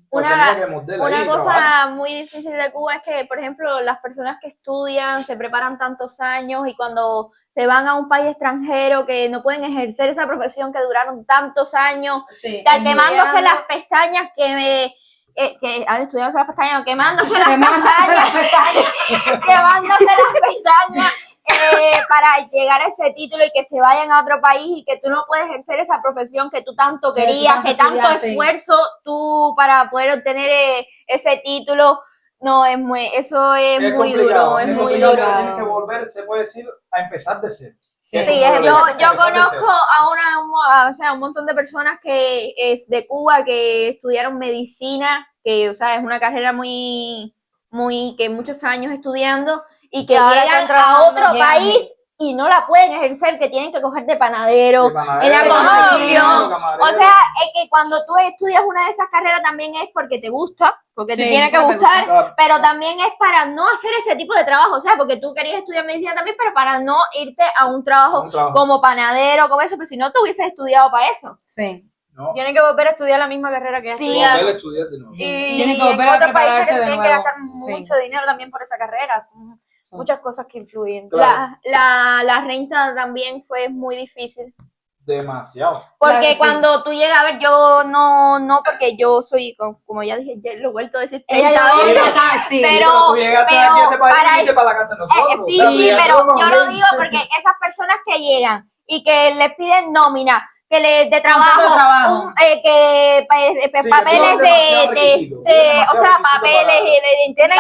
pues tenía que morderla ahí Una y cosa trabajar. muy difícil de Cuba es que, por ejemplo, las personas que estudian se preparan tantos años y cuando se van a un país extranjero que no pueden ejercer esa profesión que duraron tantos años, Sí, quemándose las pestañas estudiándose las pestañas, quemándose las pestañas para llegar a ese título y que se vayan a otro país y que tú no puedes ejercer esa profesión que tú tanto querías, que tanto esfuerzo tú para poder obtener ese título. No, eso es muy duro, es muy duro. Tienes que volver, se puede decir, a empezar de cero. Sí, yo conozco a un montón de personas que es de Cuba que estudiaron medicina, que, o sea, es una carrera que muchos años estudiando y que llegan a otro país y no la pueden ejercer, que tienen que coger de panadero, en la construcción. O sea, es que cuando tú estudias una de esas carreras también es porque te gusta, porque te tiene que gustar, pero también es para no hacer ese tipo de trabajo, o sea, porque tú querías estudiar medicina también, pero para no irte a un trabajo como panadero, como eso, pero si no, tú hubieses estudiado para eso. Sí. No. Tienen que volver a estudiar la misma carrera que Volver a estudiar de nuevo. Y tienen que volver en a otros países que prepararse de tienen que nuevo. gastar mucho dinero también por esa carrera. Son muchas cosas que influyen. Claro. La renta también fue muy difícil. Demasiado. Porque cuando tú llegas a ver, yo no, porque yo soy, como ya dije, ya lo he vuelto a decir, pero tú llegaste aquí a este país y viniste para la casa de nosotros. Sí, pero yo lo digo porque esas personas que llegan y que les piden nómina, que les de trabajo, papeles papeles de tienen que tener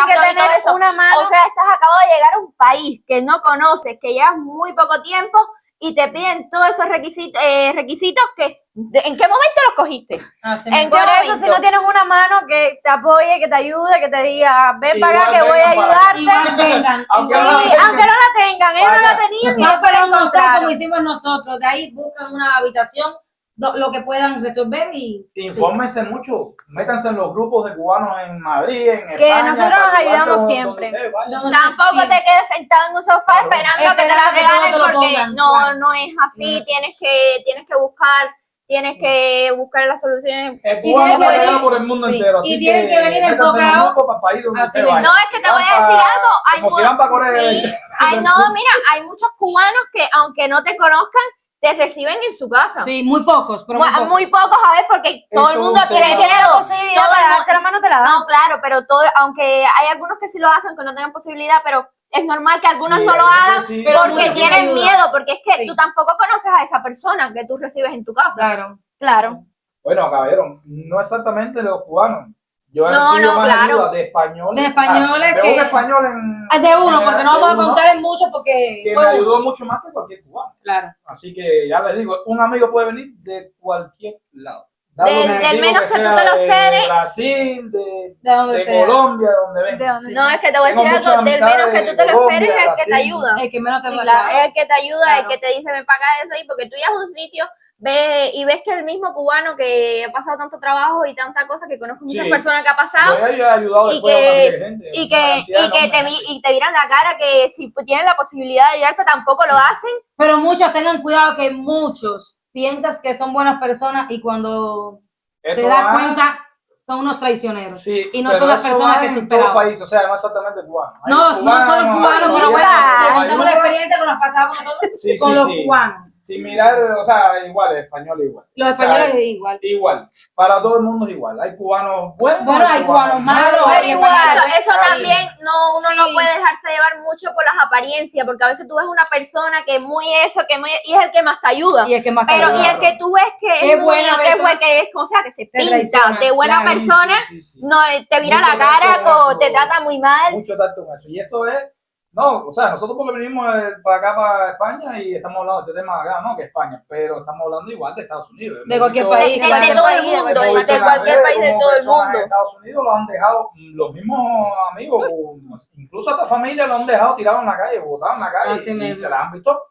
una mano. O sea, estás acabado de llegar a un país que no conoces, que llevas muy poco tiempo y te piden todos esos requisitos que ¿en qué momento los cogiste? Por eso, si no tienes una mano que te apoye, que te ayude, que te diga, ven para acá que voy a ayudarte. Aunque no la tengan, ellos no la tenían y no después la podemos mostrar encontraron. como hicimos nosotros. De ahí buscan una habitación, lo que puedan resolver y infórmense mucho, métanse en los grupos de cubanos en Madrid, en España. Que nosotros nos ayudamos siempre. Tampoco te quedes sentado en un sofá esperando que te la regalen porque no es así, tienes que buscar las soluciones. El cubano está regado por el mundo entero, así y tienen que venir enfocados. Para el país donde se vayan. No, es que te voy a decir algo. Como si van para Corea. Mira, hay muchos cubanos que aunque no te conozcan, te reciben en su casa. Sí, muy pocos, pero muy pocos. Muy pocos, a ver, porque todo el Eso mundo es un tiene tema. Tiene la miedo. posibilidad Todo el para mu- darte la mano, te la dan. No, claro, pero todo, aunque hay algunos que sí lo hacen, que no tengan posibilidad, pero es normal que algunos Sí, no lo hay gente hagan sí, pero porque muchos sí tienen ayudan. miedo, porque es que Sí. tú tampoco conoces a esa persona que tú recibes en tu casa. Claro. Claro. Bueno, caballero, no exactamente los cubanos. Yo he No, recibido no, más claro. ayuda de españoles. De españoles de que- un español De uno, en porque no de vamos a uno, contar en mucho porque que fue me uno. ayudó mucho más que cualquier cubano. Claro. Así que ya les digo, un amigo puede venir de cualquier lado. Da lo Del negativo menos que tú sea te lo de esperes. Brasil, de De donde sea. Colombia, de donde venga. De donde No, es que te voy a Tengo decir muchas algo, del amistades menos que tú de te lo Colombia, esperes es el que te Brasil. ayuda. El que menos te Sí, va a claro. Es el que te ayuda, Claro. el que te dice, me paga eso ahí, porque tú ya es un sitio, ves y ves que el mismo cubano que ha pasado tanto trabajo y tanta cosa, que conozco muchas Sí. personas que ha pasado, Yo he ayudado y después a una que- serie de gente, y una que, cantidad y que enorme te, de vi- gente. y te miran la cara que si tienen la posibilidad de ayudarte tampoco lo hacen. Pero muchos tengan cuidado que muchos piensas que son buenas personas y cuando Esto te das va- cuenta son unos traicioneros. Sí, y no pero son las eso personas va que tú en todo esperabas. país, o sea, no exactamente cubano. Hay No, no solo cubanos, pero bueno, te contamos la experiencia que nos pasaba con nosotros Sí, con sí, los sí. cubanos. Sin mirar, o sea, igual, español igual. Los O sea, españoles es igual. igual. Para todo el mundo es igual. Hay cubanos buenos, Bueno, hay cubanos malos, hay Igual, españoles. eso Ah, también uno no Sí. puede dejarse llevar mucho por las apariencias, porque a veces tú ves una persona que es muy eso, y es el que más te ayuda. Y el que más Pero Claro. y el que tú ves que Qué es muy, buena que persona. fue que es, o sea, que se pinta traiciona. de buena Claro, persona, no te vira Mucho la cara, tacto con eso. te trata muy mal. Mucho tacto con eso. Y esto es, no, o sea, nosotros porque venimos para acá, para España, y estamos hablando de este tema acá, no que España, pero estamos hablando igual de Estados Unidos. De Hemos cualquier visto- país, De cualquier todo el país, de mundo, cualquier hemos visto de en cualquier las país de redes todo el cómo personas mundo. en Estados Unidos lo han dejado, los mismos amigos, incluso hasta familia lo han dejado tirado en la calle, botado en la calle, Así y mismo. se las han visto.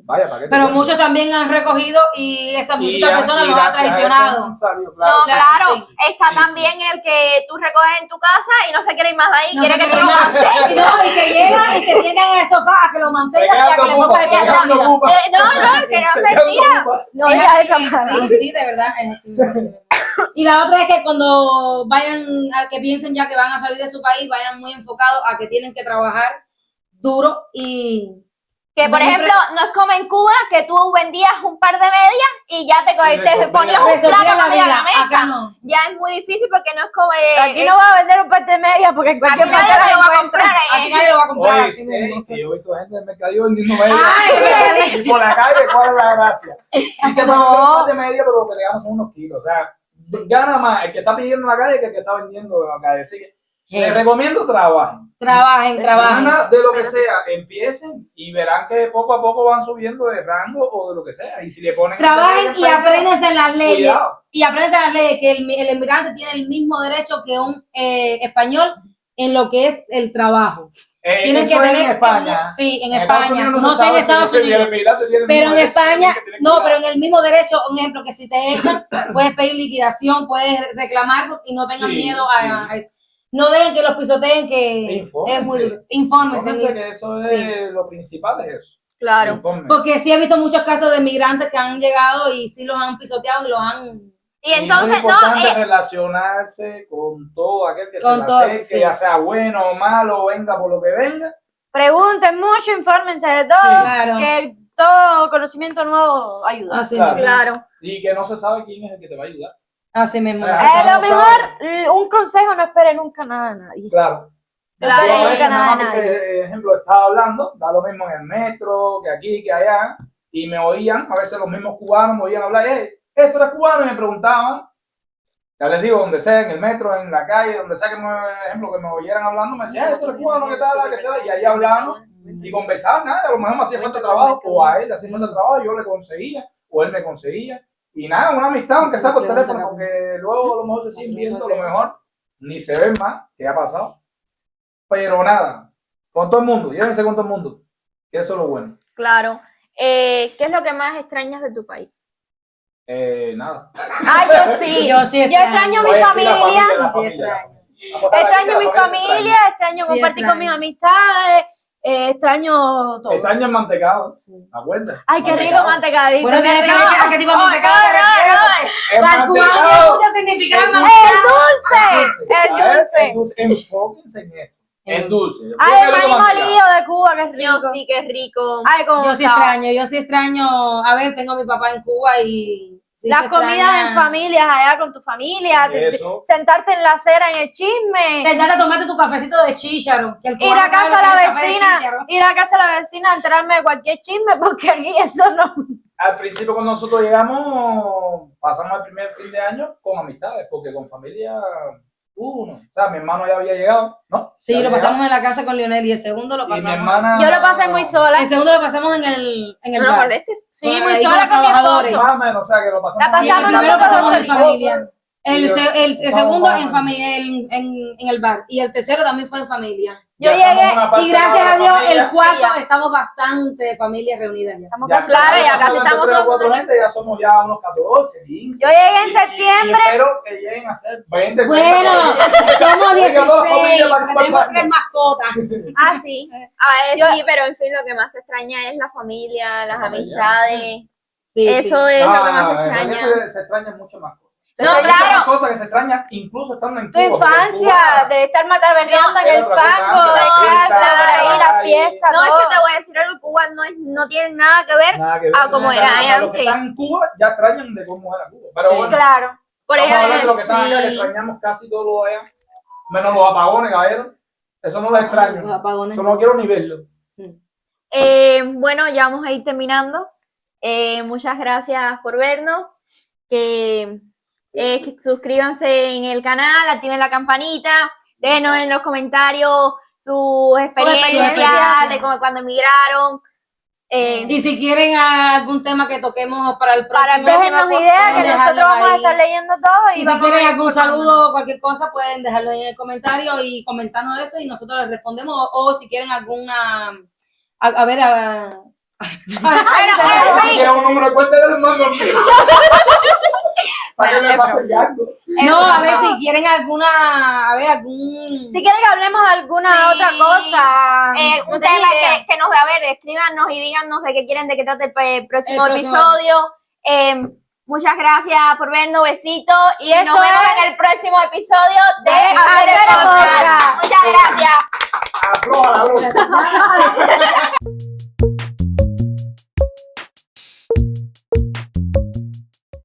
Vaya, ¿para qué te Pero cuento? muchos también han recogido y esa Y mucha persona y los ha gracias a eso traicionado. han salido, No, claro, claro, sí, sí, está sí, también el que tú recoges en tu casa y no se quiere ir más de ahí, No quiere se que tú quiere lo nada. mantengas. Y no, y que llegan y se sientan en el sofá a que lo Se mantengas y a quedan que le ocupa, pongas se el quedan comida. ocupa. No, que no Se es quedan mentira. ocupa. No Es digas así, esa palabra. sí, de verdad, es así mismo. Y la otra es que cuando vayan, a que piensen ya que van a salir de su país, vayan muy enfocados a que tienen que trabajar duro y Que por Bueno, ejemplo, no es como en Cuba que tú vendías un par de medias y ya te resolvía- ponías un resolvía plato la de comida a la vida. mesa. Acá no. Ya es muy difícil porque no es como Aquí no vas a vender un par de medias porque en aquí cualquier nadie parte te lo la va a encuentras. comprar. Aquí nadie lo va a comprar Oye, así mismo. que yo he visto gente en el mercadillo vendiendo medias. Ay, Y por la calle, ¿cuál es la gracia? Y se no. me un par de medias, pero lo que le ganan son unos kilos. O sea, gana más el que está pidiendo en la calle que el que está vendiendo en la calle. Así que les recomiendo trabajen. Trabajen. Gana de lo que sea, empiecen y verán que poco a poco van subiendo de rango o de lo que sea. Y si le ponen Trabajen y apréndanse en las leyes. Cuidado. Y apréndanse en las leyes que el inmigrante tiene el mismo derecho que un español en lo que es el trabajo. Tienen eso que es tener en España. Sí, en Estados España. Unidos No se sé en sabe Estados si el Unidos. inmigrante tiene el Pero mismo en derecho, España, tiene que tener no, cuidado. pero en el mismo derecho, un ejemplo, que si te echan, puedes pedir liquidación, puedes reclamar y no tengan Sí, miedo sí. a eso. No dejen que los pisoteen, que Infórmense. es muy duro. Infórmense. Infórmense que eso es Sí. lo principal, es eso. Claro. Infórmense. Porque sí he visto muchos casos de migrantes que han llegado y sí los han pisoteado y los han... Y entonces, es muy no, importante relacionarse con todo aquel que Con se la todo, acerque, sí. ya sea bueno o malo, venga por lo que venga. Pregunten mucho, infórmense de todo, Sí. Claro. que todo conocimiento nuevo ayuda. Así Claro. mismo. claro. Y que no se sabe quién es el que te va a ayudar. Así mismo. O sea, así mismo. Lo no mejor, un consejo, no espere nunca nada de nadie. Claro. Claro, Yo a nunca veces nada nada de más porque, ejemplo, estaba hablando, da lo mismo en el metro, que aquí, que allá, y me oían, a veces los mismos cubanos me oían hablar, tú eres cubano, y me preguntaban, ya les digo, donde sea, en el metro, en la calle, donde sea que ejemplo, que me oyeran hablando, me decían, tú eres cubano, ¿qué tal? Que sea, y ahí hablando, y conversaban, nada, a lo mejor me hacía falta trabajo, o a él le hacía falta trabajo, yo le conseguía, o él me conseguía, y nada, una amistad, aunque sea por teléfono, porque luego a lo mejor se siguen viendo, a lo mejor ni se ven más, que ha pasado. Pero nada, con todo el mundo, llévense con todo el mundo, que eso es lo bueno. Claro. ¿Qué es lo que más extrañas de tu país? Nada. Ay, yo sí. Yo sí Yo extraño a mi Voy a decir familia. la Sí, familia. extraño. Vamos a estar aquí, Extraño la mi se familia, extraño Sí, compartir con extraño. mis amistades, extraño todo. Extraño el mantecado, ¿te acuerdas? Ay, qué rico mantecadito. Bueno, tienes que ver a qué tipo de mantecado te refieres. El Para el cubano tiene mantecado. mucho significado. El mantecado. El dulce. Enfóquense en esto. Es dulce. Ay, Yo el quiero maní manteca. molido de Cuba, que es rico. Yo sí que es rico. Ay, como Yo sí extraño, a ver, tengo a mi papá en Cuba y sí las se comidas extraña. en familias, allá con tu familia, Sí, eso. sentarte en la acera en el chisme, Sentarte a tomarte tu cafecito de chícharo. Que el ir cubano a sabe casa de lo la que es café de vecina, chícharo. ir a casa de la vecina a enterarme de cualquier chisme, porque aquí eso no. Al principio cuando nosotros llegamos, pasamos el primer fin de año con amistades, porque con familia, uno. O sea, mi hermano ya había llegado, ¿no? Sí, Ya lo había pasamos llegado. en la casa con Lionel y el segundo lo Y mi pasamos. hermana... Yo lo pasé muy sola. El segundo lo pasamos en el ¿No lo bar. molestes? Sí, Bueno, muy ahí sola con con mi trabajadores. esposo. Más o menos, o sea, que lo pasamos. La Y el pasamos primero nosotros pasamos en solitos. familia. El Pasamos segundo más o en menos. familia, en el bar. Y el tercero también fue en familia. Yo Ya estamos llegué en una parte Y gracias de la a Dios, familia. el cuarto Sí, ya. estamos bastante familias reunidas ya. Estamos Ya casi- Claro, ya pasando casi entre estamos 3 o todo el 4 mundo gente, ya somos ya unos 14, 15. Yo llegué en Y septiembre. espero que lleguen a ser 20. Bueno, somos Oiga, toda la 16, familia para tenemos compartir. 3 mascotas. Ah, sí. A ver, Yo- sí, pero en fin, lo que más se extraña es la familia, las La familia. amistades. Sí, Eso sí. es lo que más se En realidad extraña. se extrañan mucho más cosas. No, Hay muchas claro. más cosas que se extrañan incluso estando en Tu Cuba. porque en infancia, Cuba de estar mataberreando en era el otra cosa fango, antes, de la fiesta, casa, por ahí, la la fiesta, No, es todo. que te voy a decir algo, Cuba no tiene nada que ver. nada que ver. Ah, como O sea, era hasta los que antes. están en Cuba ya extrañan de cómo era Cuba. Pero Sí. bueno, Claro. Por vamos a hablar de lo que ejemplo, están allá, que extrañamos casi todo lo de allá. Menos los apagones, caballero. Eso no lo extraño. Los apagones. Eso no quiero ni verlo. bueno, ya vamos a ir terminando. Muchas gracias por vernos. Que suscríbanse en el canal, activen la campanita, déjenos en los comentarios sus experiencias experiencias. de cuando emigraron. Y si quieren algún tema que toquemos para el Para el próximo, Déjennos próximo ideas, que dejarlo nosotros vamos a ahí. estar leyendo todo Y y si vamos quieren a ir algún informando. saludo o cualquier cosa, pueden dejarlo ahí en el comentario y comentarnos eso y nosotros les respondemos. O si quieren alguna. A ver, Si quieren un número de cuenta, les mando el mío. Para que Bueno, me es pasen llanto. no, a ver si quieren alguna. A ver, algún. Si quieren que hablemos de alguna Sí. otra cosa. Un no tengo tema idea. que nos a ver, escríbanos y díganos de qué quieren de qué trate el próximo El próximo. episodio. Muchas gracias por vernos, besitos y Y esto nos vemos es en el próximo episodio de Hacer Hacer el el Podcast. Podcast. Muchas gracias. Afloja la bruja.